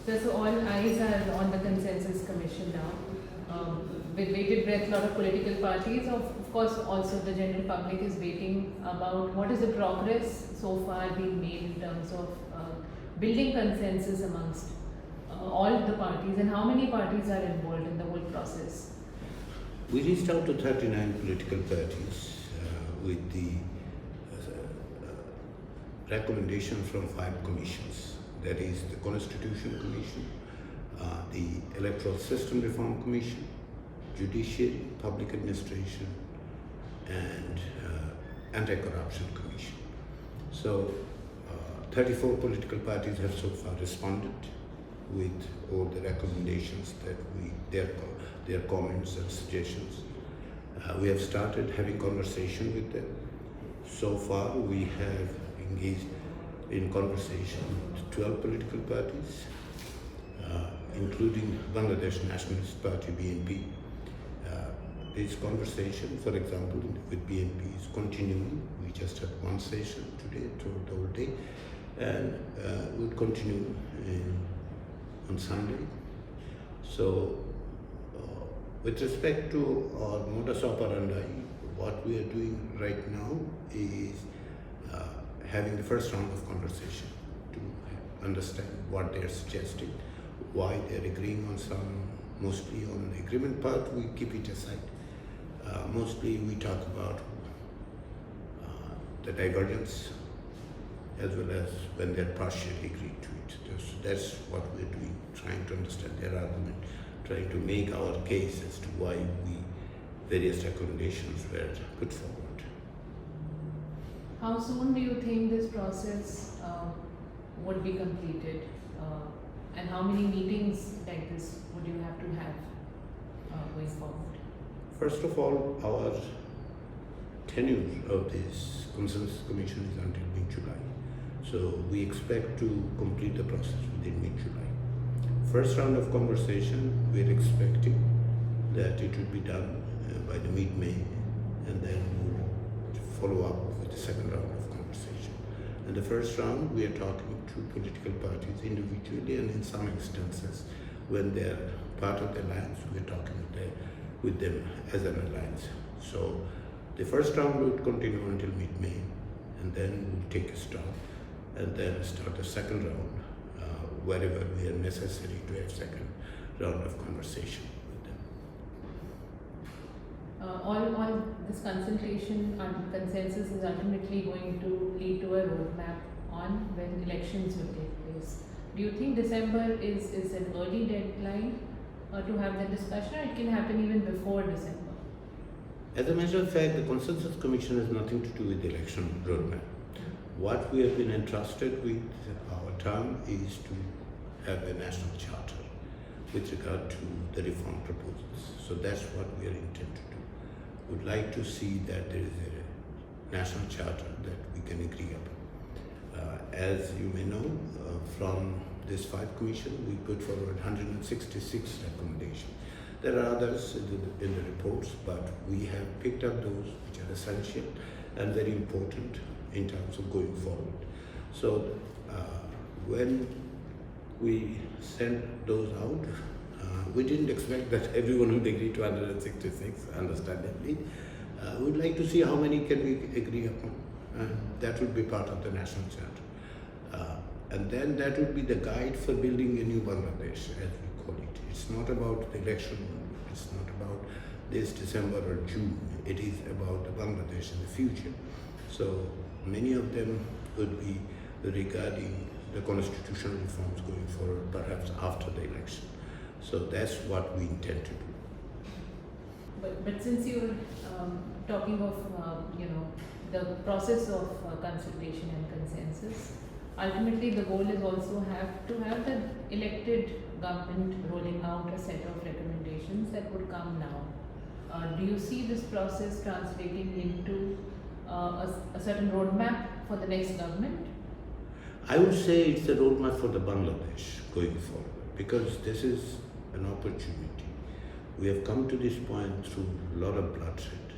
So all eyes are on the consensus commission now. With bated breath, a lot of political parties, of course, also the general public is waiting about what is the progress so far being made in terms of building consensus amongst all the parties, and how many parties are involved in the whole process. We reached out to 39 political parties with the recommendation from 5 commissions. That is the Constitution Commission, the Electoral System Reform Commission, Judiciary, Public Administration, and Anti-Corruption Commission. So 34 political parties have so far responded with all the recommendations that their comments and suggestions. We have started having conversation with them. So far we have engaged in conversation with 12 political parties, including Bangladesh Nationalist Party, BNP. This conversation, for example, with BNP is continuing. We just had one session today, throughout the whole day, and we'll continue on Sunday. So, with respect to our modus operandi, what we are doing right now is having the first round of conversation to understand what they're suggesting, why they're agreeing on some, mostly on the agreement part, we keep it aside. Mostly we talk about the divergence as well as when they're partially agreed to it. That's what we're doing, trying to understand their argument, trying to make our case as to why various recommendations were put forward. How soon do you think this process would be completed? And how many meetings like this would you have to have going forward? First of all, our tenure of this consensus commission is until mid-July. So we expect to complete the process within mid-July. First round of conversation, we're expecting that it will be done by the mid-May, and then we'll follow up with the second round of conversation. In the first round, we are talking to political parties individually, and in some instances, when they're part of the alliance, we're talking with them as an alliance. So the first round will continue until mid-May, and then we'll take a stop, and then start the second round wherever we are necessary to have second round of conversation with them. All this consultation and consensus is ultimately going to lead to a roadmap on when elections will take place. Do you think December is an early deadline to have the discussion, or it can happen even before December? As a matter of fact, the Consensus Commission has nothing to do with the election roadmap. What we have been entrusted with our term is to have a national charter with regard to the reform proposals. So that's what we are intent to do. We'd like to see that there is a national charter that we can agree upon. As you may know, from this 5 commission, we put forward 166 recommendations. There are others in the reports, but we have picked up those which are essential and very important in terms of going forward. So when we sent those out, we didn't expect that everyone would agree to 166, understandably. We'd like to see how many can we agree upon. That would be part of the national charter. And then that would be the guide for building a new Bangladesh, as we call it. It's not about the election, it's not about this December or June. It is about the Bangladesh in the future. So many of them would be regarding the constitutional reforms going forward, perhaps after the election. So that's what we intend to do. But since you're talking of the process of consultation and consensus, ultimately the goal is also to have the elected government rolling out a set of recommendations that would come now. Do you see this process translating into a certain roadmap for the next government? I would say it's a roadmap for the Bangladesh going forward, because this is an opportunity. We have come to this point through a lot of bloodshed,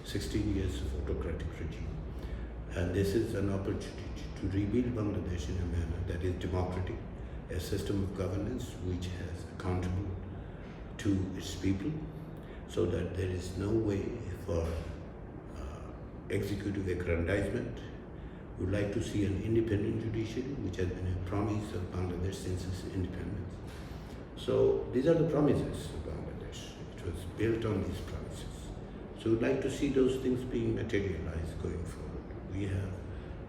16 years of autocratic regime, and this is an opportunity to rebuild Bangladesh in a manner that is democratic, a system of governance which is accountable to its people, so that there is no way for executive aggrandizement. We would like to see an independent judiciary, which has been a promise of Bangladesh since its independence. So these are the promises of Bangladesh. It was built on these promises. So we'd like to see those things being materialized going forward. We have,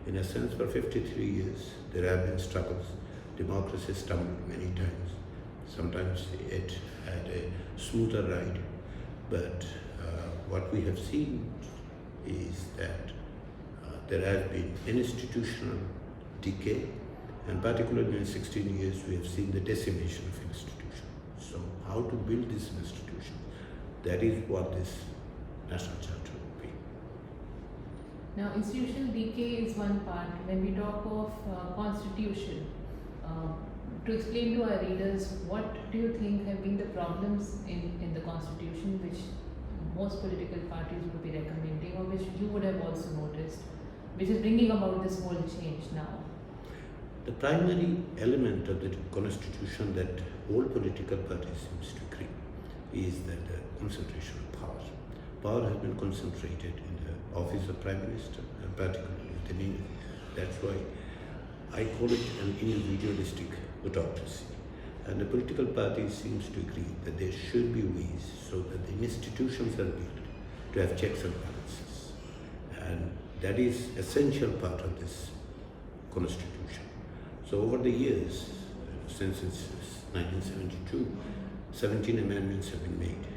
in a sense, for 53 years, there have been struggles. Democracy stumbled many times. Sometimes it had a smoother ride. But what we have seen is that there has been institutional decay, and particularly in 16 years, we have seen the decimation of institutions. So how to build these institutions? That is what this national charter will be. Now, institutional decay is one part. When we talk of constitution, to explain to our readers, what do you think have been the problems in the constitution which most political parties would be recommending, or which you would have also noticed, which is bringing about this whole change now? The primary element of the constitution that all political parties seems to agree is that the concentration of power. Power has been concentrated in the office of Prime Minister, and particularly within India. That's why I call it an individualistic autocracy. And the political parties seems to agree that there should be ways so that the institutions are built to have checks and balances. And that is essential part of this constitution. So over the years, since it's 1972, 17 amendments have been made.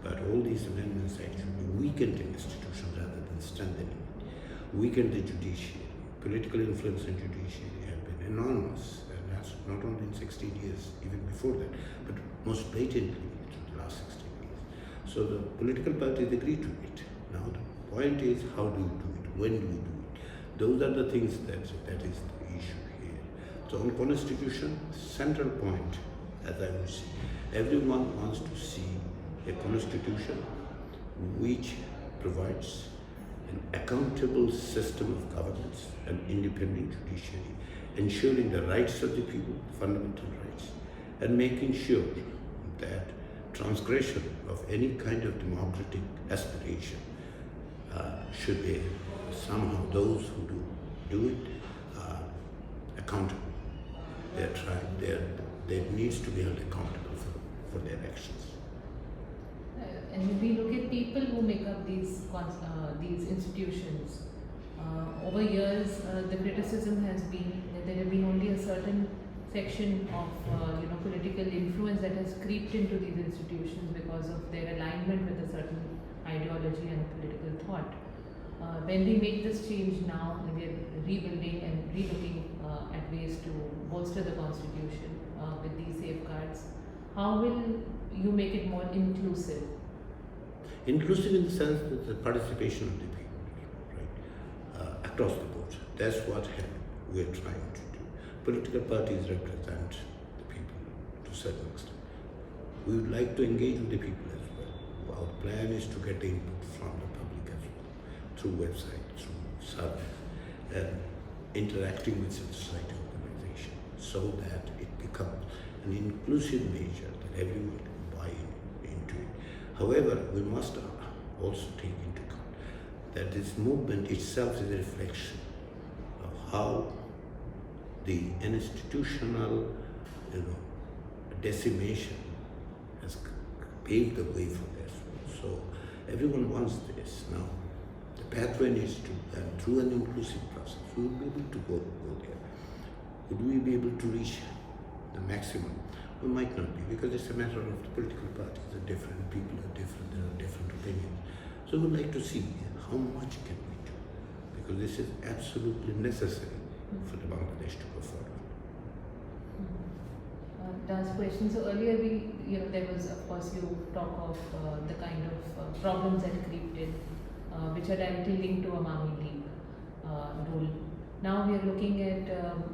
But all these amendments actually weakened the institution rather than strengthening it, weakened the judiciary. Political influence in judiciary have been enormous, and that's not only in 16 years, even before that, but most blatantly in the last 16 years. So the political parties agree to it. Now the point is, how do you do it? When do you do it? Those are the things that is the issue here. So on constitution, central point, as I would say, everyone wants to see a constitution which provides an accountable system of governance, an independent judiciary, ensuring the rights of the people, fundamental rights, and making sure that transgression of any kind of democratic aspiration should be somehow those who do it accountable. They needs to be held accountable for their actions. And when we look at people who make up these institutions, over years the criticism has been that there have been only a certain section of political influence that has creeped into these institutions because of their alignment with a certain ideology and political thought. When we make this change now, we are rebuilding and relooking at ways to bolster the constitution with these safeguards. How will you make it more inclusive? Inclusive in the sense that the participation of the people, right, across the board. That's what we are trying to do. Political parties represent the people to a certain extent. We would like to engage with the people as well. Our plan is to get input from the public as well, through websites, through surveys, and interacting with civil society organizations, so that it becomes an inclusive measure that everyone can buy into it. However, we must also take into account that this movement itself is a reflection of how the institutional decimation has paved the way for this. So everyone wants this. Now, the pathway needs to, and through an inclusive process, we will be able to go there. Would we be able to reach the maximum? We might not be, because it's a matter of the political parties are different, people are different, there are different opinions. So we'd like to see how much can we do, because this is absolutely necessary for the Bangladesh to go forward. Last question. So earlier there was, of course, you talk of the kind of problems that creeped in, which are directly linked to Awami League rule. Now we are looking at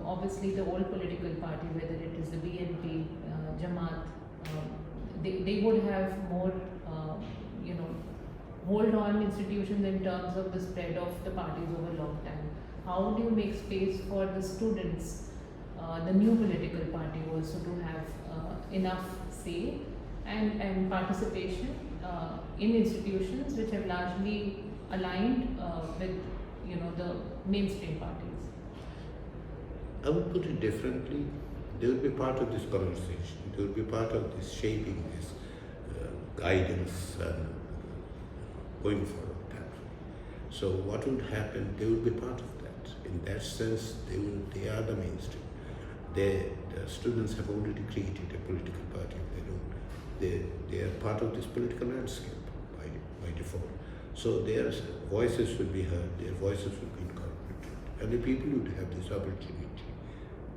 obviously the old political party, whether it is the BNP, Jamaat, they would have more, hold on institutions in terms of the spread of the parties over a long time. How do you make space for the students, the new political party who was enough say and participation in institutions which have largely aligned with the mainstream parties. I would put it differently. They will be part of this conversation. They will be part of this shaping, this guidance and going forward that way. So what would happen? They will be part of that. In that sense, they are the mainstream. The students have already created a political party of their own. They are part of this political landscape by default. So their voices will be heard, their voices will be incorporated. And the people would have this opportunity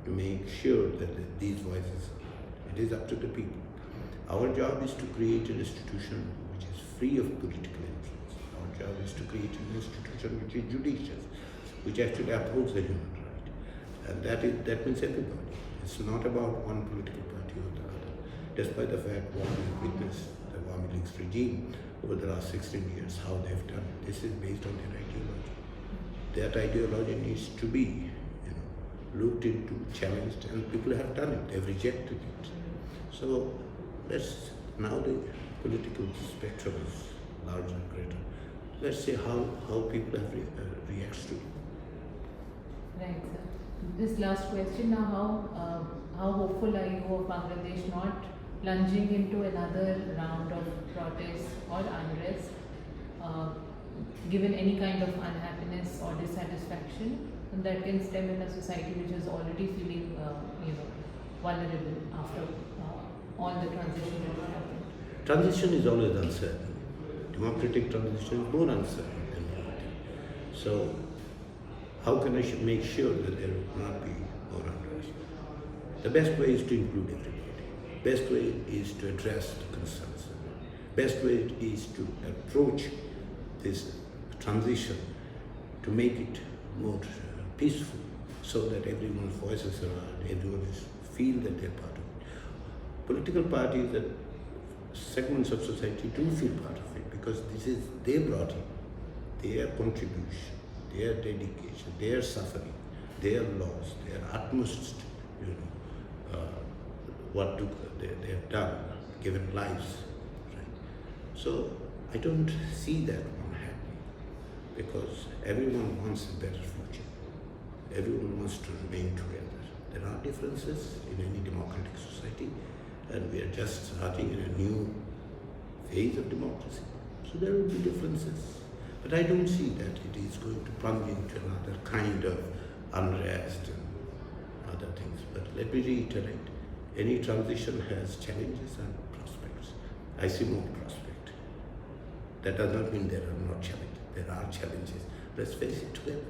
to make sure that these voices, it is up to the people. Our job is to create an institution which is free of political influence. Our job is to create an institution which is judicious, which actually upholds the human right. And that means everybody. It's not about one political party or the other. Despite the fact what we have witnessed, the Awami League's regime over the last 16 years, how they've done it. This is based on their ideology. That ideology needs to be looked into, challenged, and people have done it. They've rejected it. So now the political spectrum is larger and greater. Let's see how people have reacts to it. Right, sir. This last question now, how hopeful are you of Bangladesh not plunging into another round of protests or unrest, given any kind of unhappiness or dissatisfaction that can stem in a society which is already feeling, vulnerable after all the transition that has happened? Transition is always uncertain. Democratic transition is more uncertain than anything. So, how can I make sure that there will not be more unrest? The best way is to include everybody. Best way is to address the concerns. Best way is to approach this transition to make it more peaceful, so that everyone's voices are heard, everyone feel that they're part of it. Political parties and segments of society do feel part of it because this is they brought in their contribution, their dedication, their suffering, their loss, their utmost, what they have done, given lives. Right? So I don't see that one happening because everyone wants a better future. Everyone wants to remain together. There are differences in any democratic society, and we are just starting in a new phase of democracy. So there will be differences. But I don't see that it is going to plunge into another kind of unrest and other things. But let me reiterate, any transition has challenges and prospects. I see more prospect. That does not mean there are not challenges. There are challenges. Let's face it together.